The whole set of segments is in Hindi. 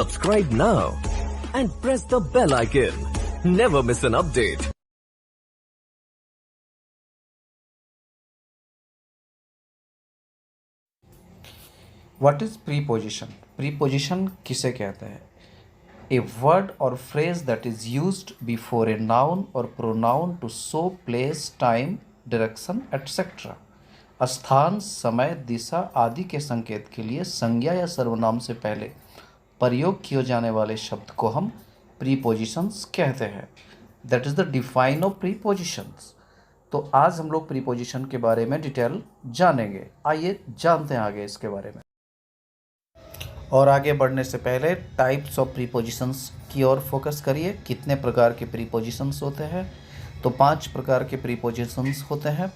Subscribe now and press the bell icon. Never miss an update. What is preposition? Preposition किसे कहते हैं? A word or phrase that is used before a noun or pronoun to show place, time, direction, etc. स्थान, समय, दिशा आदि के संकेत के लिए संज्ञा या सर्वनाम से पहले प्रयोग किए जाने वाले शब्द को हम प्रीपोजिशंस कहते हैं. That is the define of prepositions. तो आज हम लोग प्रीपोजिशन के बारे में डिटेल जानेंगे. आइए जानते हैं आगे इसके बारे में. और आगे बढ़ने से पहले टाइप्स ऑफ प्रीपोजिशंस की ओर फोकस करिए. कितने प्रकार के प्रीपोजिशंस होते हैं? तो 5 प्रकार के प्रीपोजिशंस होते हैं.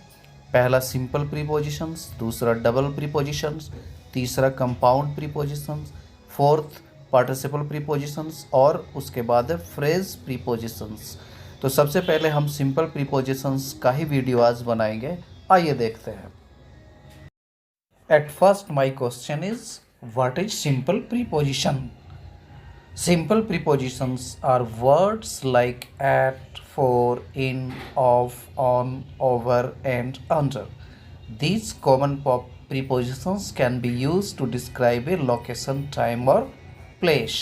पहला सिंपल प्रीपोजिशंस, दूसरा डबल प्रीपोजिशंस, तीसरा compound prepositions, fourth participle prepositions और उसके बाद है फ्रेज प्रीपोजिशंस. तो सबसे पहले हम सिंपल प्रीपोजिशंस का ही वीडियो आज बनाएंगे. आइए देखते हैं. At first my question is what is simple preposition? Simple prepositions are words like at, for, in, of, on, over and under. These common prepositions can be used to describe a location, time or place.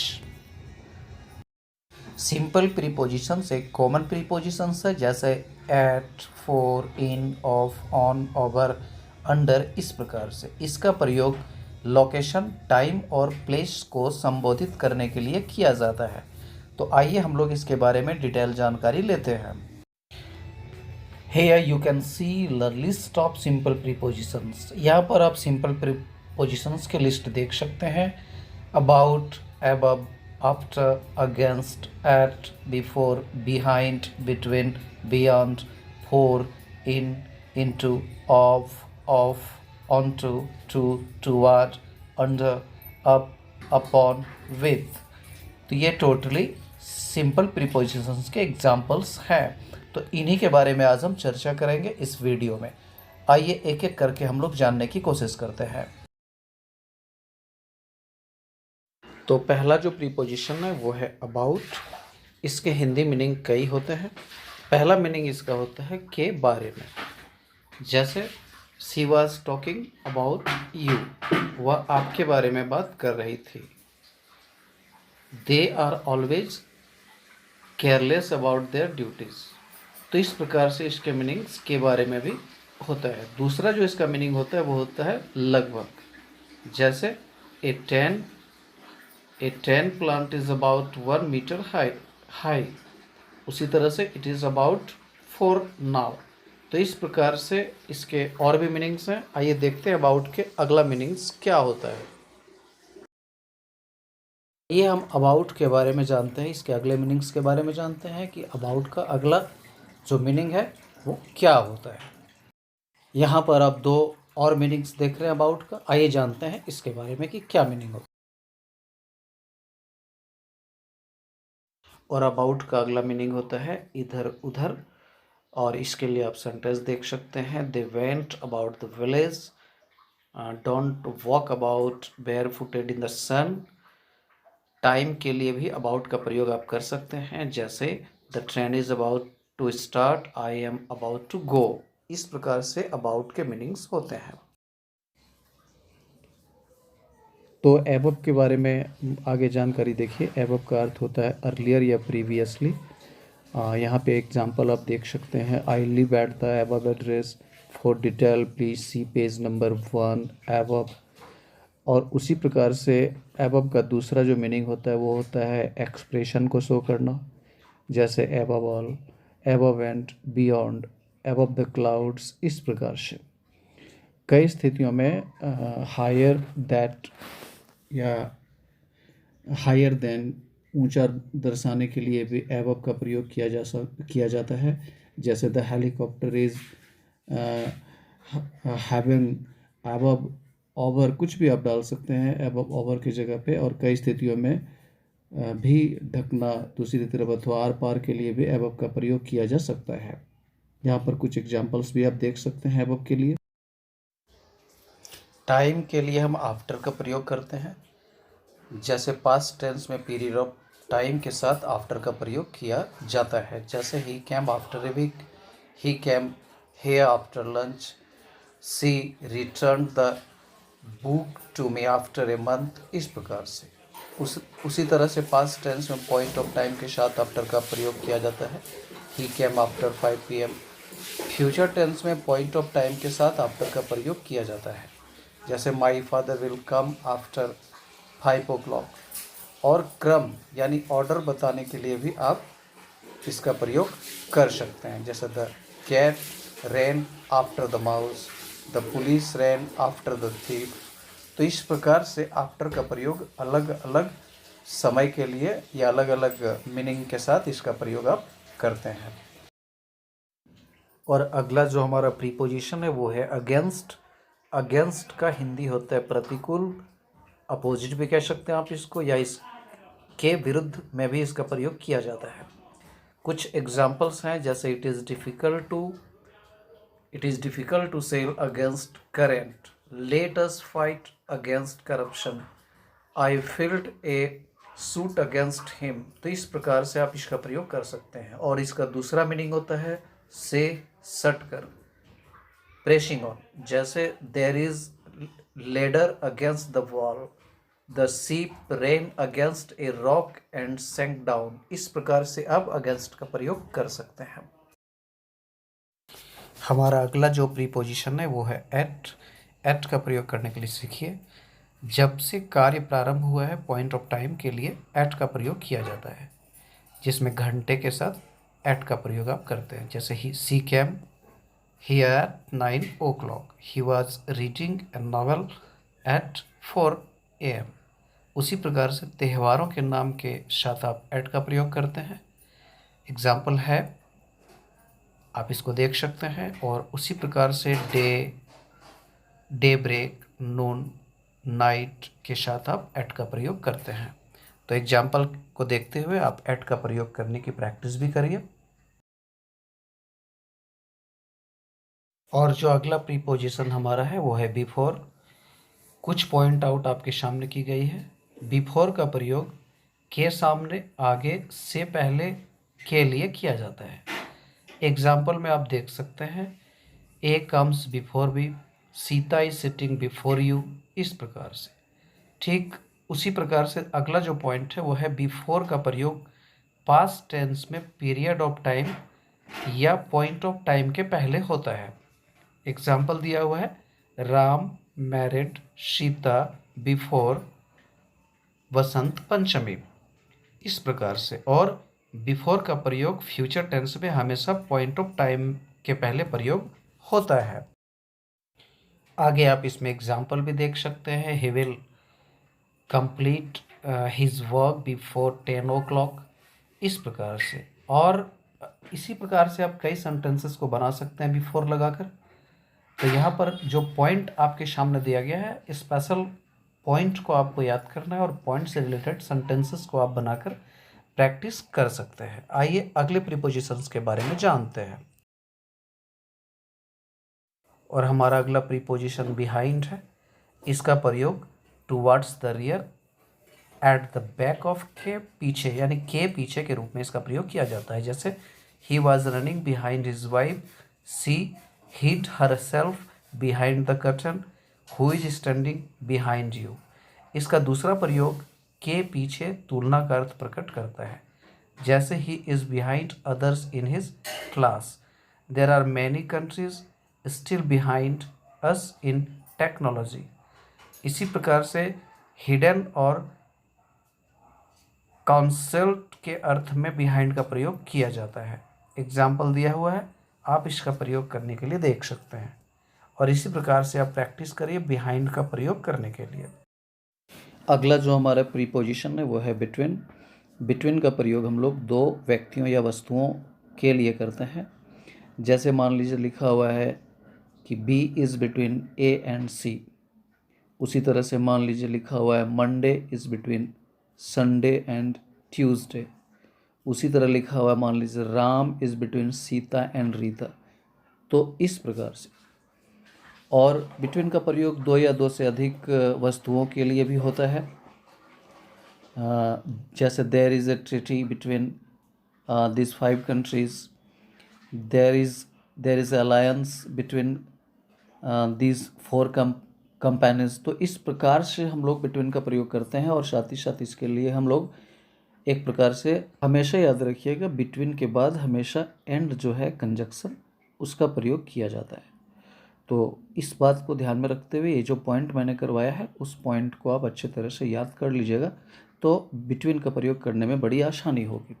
Simple prepositions एक कॉमन प्रीपोजिशंस है, जैसे at, for, in, of, on, over, under. इस प्रकार से इसका प्रयोग लोकेशन, टाइम और प्लेस को संबोधित करने के लिए किया जाता है. तो आइए हम लोग इसके बारे में डिटेल जानकारी लेते हैं. Here you can see the list of simple prepositions. यहाँ पर आप सिंपल प्रीपोजिशंस के लिस्ट देख सकते हैं. About, above, after, against, at, before, behind, between, beyond, for, in, into, of, onto, to, toward, under, up, upon, with. तो ये टोटली सिंपल प्रीपोजिशंस के एग्जाम्पल्स हैं. तो इन्हीं के बारे में आज हम चर्चा करेंगे इस वीडियो में. आइए एक एक करके हम लोग जानने की कोशिश करते हैं. तो पहला जो प्रीपोजिशन है वो है अबाउट. इसके हिंदी मीनिंग कई होते हैं. पहला मीनिंग इसका होता है के बारे में. जैसे she was talking about you, वह आपके बारे में बात कर रही थी. They are always careless about their duties. तो इस प्रकार से इसके मीनिंग्स के बारे में भी होता है. दूसरा जो इसका मीनिंग होता है वो होता है लगभग. जैसे a ten plant is about 1 metre high. उसी तरह से इट इज़ अबाउट 4 नाउ. तो इस प्रकार से इसके और भी मीनिंग्स हैं. आइए देखते हैं अबाउट के अगला मीनिंग्स क्या होता है. ये हम अबाउट के बारे में जानते हैं. इसके अगले मीनिंग्स के बारे में जानते हैं कि अबाउट का अगला जो मीनिंग है वो क्या होता है. यहाँ पर आप 2 और मीनिंग्स देख रहे हैं अबाउट का. आइए जानते हैं इसके बारे में कि क्या मीनिंग होता है. और अबाउट का अगला मीनिंग होता है इधर उधर. और इसके लिए आप सेंटेंस देख सकते हैं. They went about the village. Don't walk about bare footed in the sun. Time के लिए भी अबाउट का प्रयोग आप कर सकते हैं. जैसे the train is about to start, I am about to go. इस प्रकार से अबाउट के मीनिंग्स होते हैं. तो एबव के बारे में आगे जानकारी देखिए. एबव का अर्थ होता है अर्लियर या प्रीवियसली. यहाँ पे एग्जांपल आप देख सकते हैं. I live at the above address. For detail please see page number 1 above. और उसी प्रकार से एबव का दूसरा जो मीनिंग होता है वो होता है एक्सप्रेशन को शो करना. जैसे above all, above and, beyond, above the clouds. इस प्रकार से कई स्थितियों में हायर दैट या हायर देन ऊंचा दर्शाने के लिए भी एबव का प्रयोग किया जाता है. जैसे the helicopter is having above over. कुछ भी आप डाल सकते हैं एबव ओवर की जगह पे. और कई स्थितियों में भी ढकना, दूसरी तरफ अथवा आर पार के लिए भी एबव का प्रयोग किया जा सकता है. यहाँ पर कुछ एग्जाम्पल्स भी आप देख सकते हैं एबव के लिए. टाइम के लिए हम आफ्टर का प्रयोग करते हैं. जैसे पास्ट टेंस में पीरियड ऑफ टाइम के साथ आफ्टर का प्रयोग किया जाता है, जैसे he came after a week, he came here after lunch, she return the book to me after a month. इस प्रकार से उसी तरह से पास्ट टेंस में पॉइंट ऑफ टाइम के साथ आफ्टर का प्रयोग किया जाता है, he came after 5 PM। Future tense में पॉइंट ऑफ टाइम के साथ आफ्टर का प्रयोग किया जाता है, जैसे my father will come after 5 o'clock। और क्रम यानी ऑर्डर बताने के लिए भी आप इसका प्रयोग कर सकते हैं, जैसे the cat ran after the mouse, the police ran after the thief. तो इस प्रकार से आफ्टर का प्रयोग अलग अलग समय के लिए या अलग अलग मीनिंग के साथ इसका प्रयोग आप करते हैं। और अगला जो हमारा प्रीपोजिशन है वो है अगेंस्ट। अगेंस्ट का हिंदी होता है प्रतिकूल, अपोजिट भी कह सकते हैं आप इसको, या इसके विरुद्ध में भी इसका प्रयोग किया जाता है। कुछ एग्जाम्पल्स हैं, जैसे it is difficult to sail against current, let us fight against corruption, I filed a suit against him. तो इस प्रकार से आप इसका प्रयोग कर सकते हैं। और इसका दूसरा मीनिंग होता है से सट कर, प्रेसिंग ऑन, जैसे there is ladder against the wall, the sheep ran against a rock and sank down. इस प्रकार से आप अगेंस्ट का प्रयोग कर सकते हैं। हमारा अगला जो प्रीपोजिशन है वो है एट। एट का प्रयोग करने के लिए सीखिए। जब से कार्य प्रारंभ हुआ है पॉइंट ऑफ टाइम के लिए एट का प्रयोग किया जाता है, जिसमें घंटे के साथ एट का प्रयोग आप करते हैं, जैसे ही she came here at 9 o'clock, he was reading a novel at 4 AM। उसी प्रकार से त्योहारों के नाम के साथ आप एट का प्रयोग करते हैं। एग्जाम्पल है, आप इसको देख सकते हैं। और उसी प्रकार से डे ब्रेक, नून, नाइट के साथ आप एट का प्रयोग करते हैं। तो एग्जाम्पल को देखते हुए आप एट का प्रयोग करने की प्रैक्टिस भी करिए। और जो अगला प्रीपोजिशन हमारा है वो है बिफोर। कुछ पॉइंट आउट आपके सामने की गई है। बिफोर का प्रयोग के सामने, आगे, से पहले के लिए किया जाता है। एग्जाम्पल में आप देख सकते हैं, A comes before B, Sita is sitting before you. इस प्रकार से ठीक उसी प्रकार से अगला जो पॉइंट है वो है बिफोर का प्रयोग पास्ट टेंस में पीरियड ऑफ टाइम या पॉइंट ऑफ टाइम के पहले होता है। एग्जाम्पल दिया हुआ है, राम मैरिड सीता बिफोर वसंत पंचमी। इस प्रकार से। और बिफोर का प्रयोग फ्यूचर टेंस में हमेशा पॉइंट ऑफ टाइम के पहले प्रयोग होता है। आगे आप इसमें एग्जाम्पल भी देख सकते हैं, he will complete his work before 10 o'clock। इस प्रकार से। और इसी प्रकार से आप कई सेंटेंसेस को बना सकते हैं बिफोर लगाकर। तो यहाँ पर जो पॉइंट आपके सामने दिया गया है, स्पेशल पॉइंट को आपको याद करना है और पॉइंट से रिलेटेड सेंटेंसेस को आप बनाकर प्रैक्टिस कर सकते हैं। आइए अगले प्रीपोजिशंस के बारे में जानते हैं। और हमारा अगला प्रीपोजिशन बिहाइंड है। इसका प्रयोग towards the rear, at the back of, के पीछे यानी के पीछे के रूप में इसका प्रयोग किया जाता है, जैसे he was running behind his wife, she hid herself behind the curtain, who is standing behind you। इसका दूसरा प्रयोग के पीछे तुलना का अर्थ प्रकट करता है, जैसे he is behind others in his class, there are many countries still behind us in technology। इसी प्रकार से hidden और concealed के अर्थ में behind का प्रयोग किया जाता है। एग्जाम्पल दिया हुआ है, आप इसका प्रयोग करने के लिए देख सकते हैं। और इसी प्रकार से आप प्रैक्टिस करिए बिहाइंड का प्रयोग करने के लिए। अगला जो हमारा प्रीपोजिशन है वो है बिटवीन। बिटवीन का प्रयोग हम लोग दो व्यक्तियों या वस्तुओं के लिए करते हैं, जैसे मान लीजिए लिखा हुआ है कि B is between A and C. उसी तरह से मान लीजिए लिखा हुआ है Monday is between Sunday and Tuesday. उसी तरह लिखा हुआ मान लीजिए Ram is between Sita and Rita. तो इस प्रकार से। और बिटवीन का प्रयोग दो या दो से अधिक वस्तुओं के लिए भी होता है, जैसे there is a treaty between this 5 countries, there is alliance between these 4 companies. तो इस प्रकार से हम लोग बिटवीन का प्रयोग करते हैं, और साथ ही साथ इसके लिए हम लोग एक प्रकार से हमेशा याद रखिएगा, बिटवीन के बाद हमेशा एंड जो है कंजक्शन, उसका प्रयोग किया जाता है। तो इस बात को ध्यान में रखते हुए ये जो पॉइंट मैंने करवाया है उस पॉइंट को आप अच्छे तरह से याद कर लीजिएगा, तो बिटवीन का प्रयोग करने में बड़ी आसानी होगी।